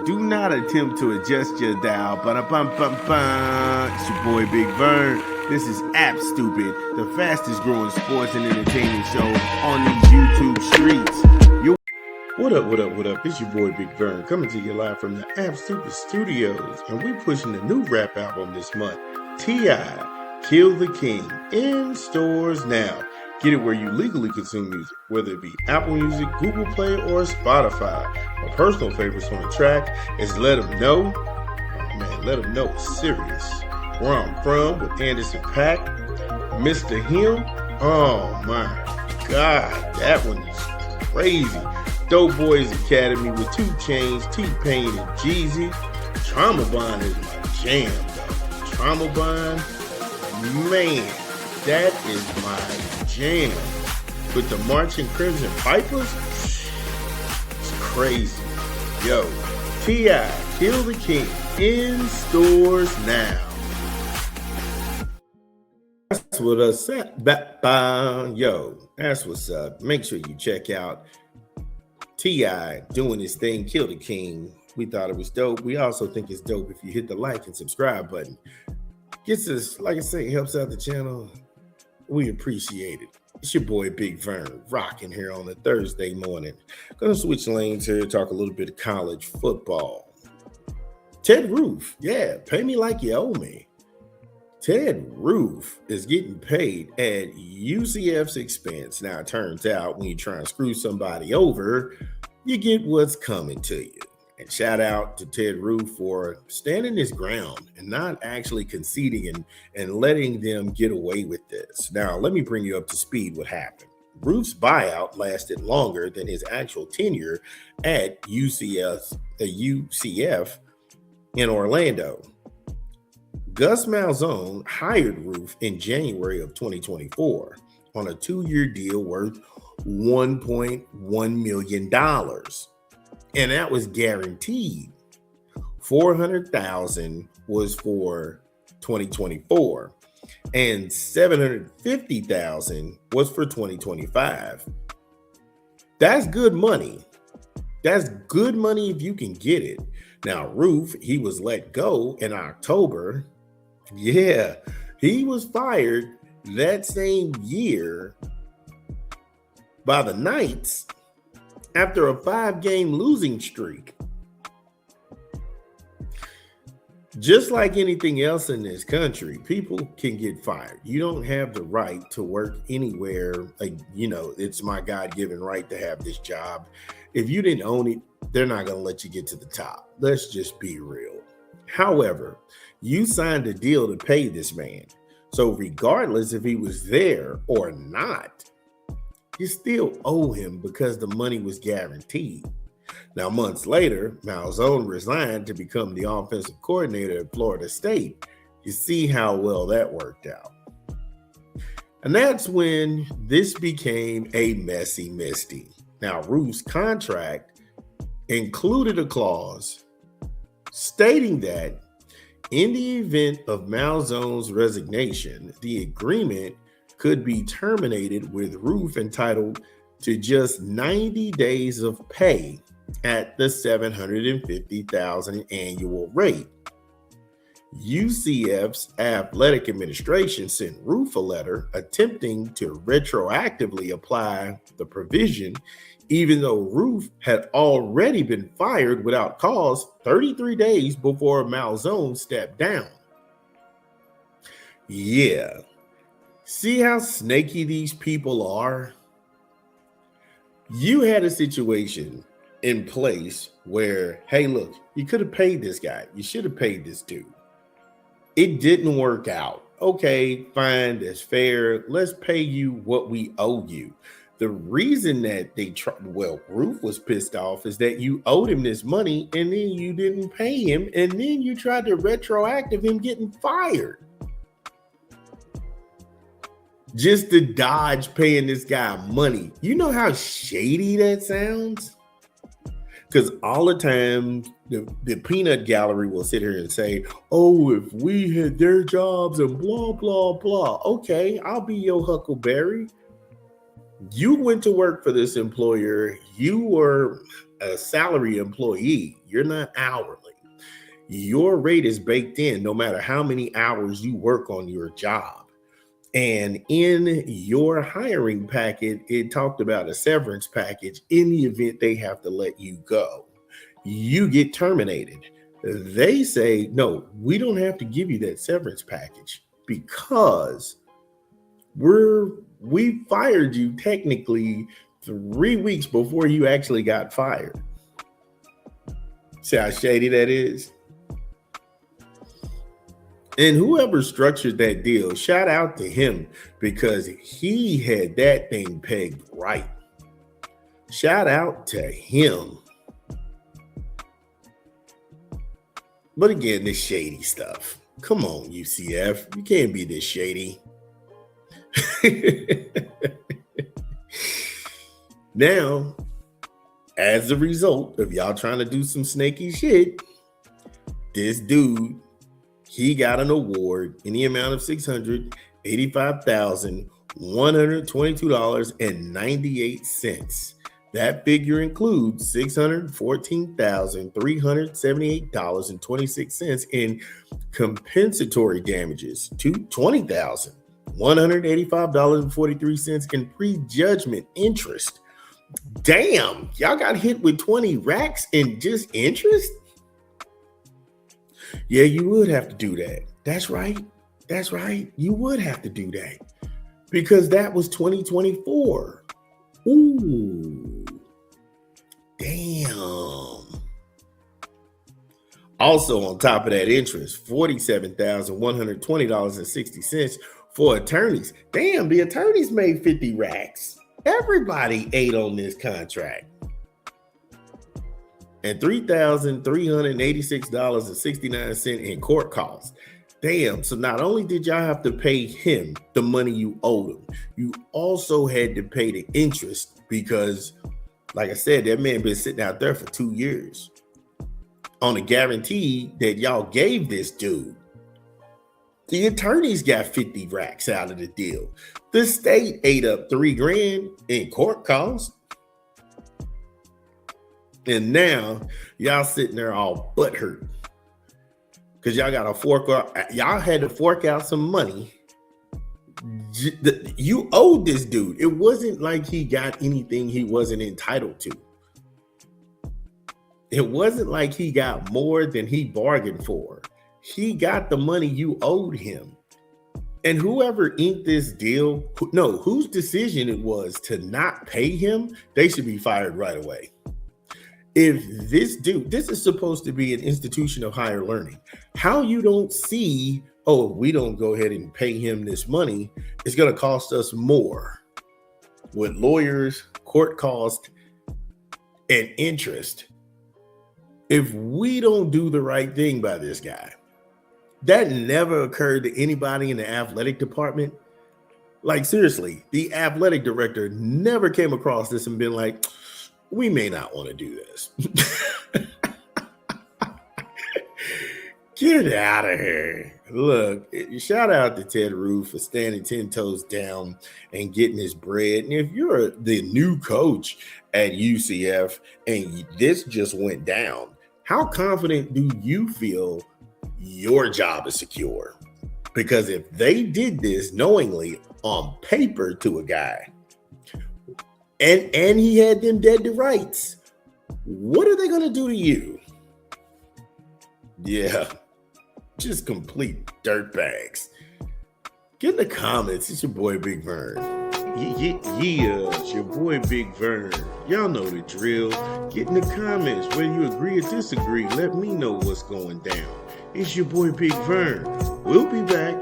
Do not attempt to adjust your dial. Ba-da-bum-bum-bum. It's your boy Big Vern. This is App Stupid, the fastest growing sports and entertainment show on these YouTube streets. What up? It's your boy Big Vern coming to you live from the App Stupid Studios. And we're pushing the new rap album this month, T.I., Kill the King, in stores now. Get it where you legally consume music, whether it be Apple Music, Google Play, or Spotify. My personal favorites on the track is Let 'Em Know. Oh man, Let 'Em Know is serious. Where I'm From with Anderson .Paak. Mr. Him. Oh my God, that one is crazy. Dope Boys Academy with 2 Chainz, T-Pain, and Jeezy. Trauma Bond is my jam, though. Trauma Bond, man, that is my jam. With the Marching Crimson Pipers, it's crazy. Yo, T.I., Kill the King, in stores now. That's what us at. Yo, that's what's up. Make sure you check out T.I. doing his thing, Kill the King. We thought it was dope. We also think it's dope if you hit the like and subscribe button. Gets us, like I say, helps out the channel. We appreciate it. It's your boy Big Vern, rocking here on a Thursday morning. Gonna switch lanes here, talk a little bit of college football. Ted Roof, yeah, pay me like you owe me. Ted Roof is getting paid at UCF's expense. Now, it turns out when you try and screw somebody over, you get what's coming to you. And shout out to Ted Roof for standing his ground and not actually conceding and letting them get away with this. Now, let me bring you up to speed what happened. Roof's buyout lasted longer than his actual tenure at UCF in Orlando. Gus Malzahn hired Roof in January of 2024 on a 2-year deal worth $1.1 million. And that was guaranteed. $400,000 was for 2024 and $750,000 was for 2025. That's good money. That's good money if you can get it. Now, Roof, he was let go in October. Yeah, he was fired that same year by the Knights after a 5-game losing streak. Just like anything else in this country, people can get fired. You don't have the right to work anywhere. It's my God-given right to have this job. If you didn't own it, they're not going to let you get to the top. Let's just be real. However, you signed a deal to pay this man. So regardless if he was there or not, you still owe him because the money was guaranteed. Now, months later, Malzahn resigned to become the offensive coordinator at Florida State. You see how well that worked out. And that's when this became a messy misty. Now, Roof's contract included a clause stating that in the event of Malzahn's resignation, the agreement could be terminated with Roof entitled to just 90 days of pay at the $750,000 annual rate. UCF's athletic administration sent Roof a letter attempting to retroactively apply the provision, even though Roof had already been fired without cause 33 days before Malzahn stepped down. Yeah. See how snaky these people are? You had a situation in place where, hey, look, you could have paid this guy. You should have paid this dude. It didn't work out. Okay, fine, that's fair. Let's pay you what we owe you. The reason that Roof was pissed off is that you owed him this money and then you didn't pay him and then you tried to retroactive him getting fired. Just to dodge paying this guy money. You know how shady that sounds? Because all the time, the peanut gallery will sit here and say, oh, if we had their jobs and blah, blah, blah. Okay, I'll be your Huckleberry. You went to work for this employer. You were a salary employee. You're not hourly. Your rate is baked in no matter how many hours you work on your job. And in your hiring packet, it talked about a severance package in the event they have to let you go. You get terminated. They say, no, we don't have to give you that severance package because we fired you technically 3 weeks before you actually got fired. See how shady that is? And whoever structured that deal, shout out to him because he had that thing pegged right. Shout out to him. But again, this shady stuff. Come on, UCF. You can't be this shady. Now, as a result of y'all trying to do some snaky shit, this dude, he got an award in the amount of $685,122.98. That figure includes $614,378.26 in compensatory damages to $20,185.43 in prejudgment interest. Damn, y'all got hit with 20 racks in just interest? Yeah, you would have to do that. That's right. That's right. You would have to do that because that was 2024. Ooh, damn. Also, on top of that interest, $47,120.60 for attorneys. Damn, the attorneys made 50 racks. Everybody ate on this contract. And $3,386.69 in court costs. Damn, so not only did y'all have to pay him the money you owed him, you also had to pay the interest because, like I said, that man been sitting out there for 2 years on a guarantee that y'all gave this dude. The attorneys got 50 racks out of the deal. The state ate up $3,000 in court costs. And now y'all sitting there all butthurt because y'all got to fork out. Y'all had to fork out some money. You owed this dude. It wasn't like he got anything he wasn't entitled to. It wasn't like he got more than he bargained for. He got the money you owed him. And whoever inked this deal, whose decision it was to not pay him, they should be fired right away. If this dude, this is supposed to be an institution of higher learning. How you don't see, oh, we don't go ahead and pay him this money, it's going to cost us more with lawyers, court cost, and interest. If we don't do the right thing by this guy, that never occurred to anybody in the athletic department. Like, seriously, the athletic director never came across this and been like, we may not want to do this. Get out of here. Look, shout out to Ted Roof for standing 10 toes down and getting his bread. And if you're the new coach at UCF and this just went down, how confident do you feel your job is secure? Because if they did this knowingly on paper to a guy, and he had them dead to rights, what are they going to do to you? Yeah, just complete dirtbags. Get in the comments. It's your boy Big Vern. Yeah, it's your boy Big Vern. Y'all know the drill. Get in the comments whether you agree or disagree. Let me know what's going down. It's your boy Big Vern. We'll be back.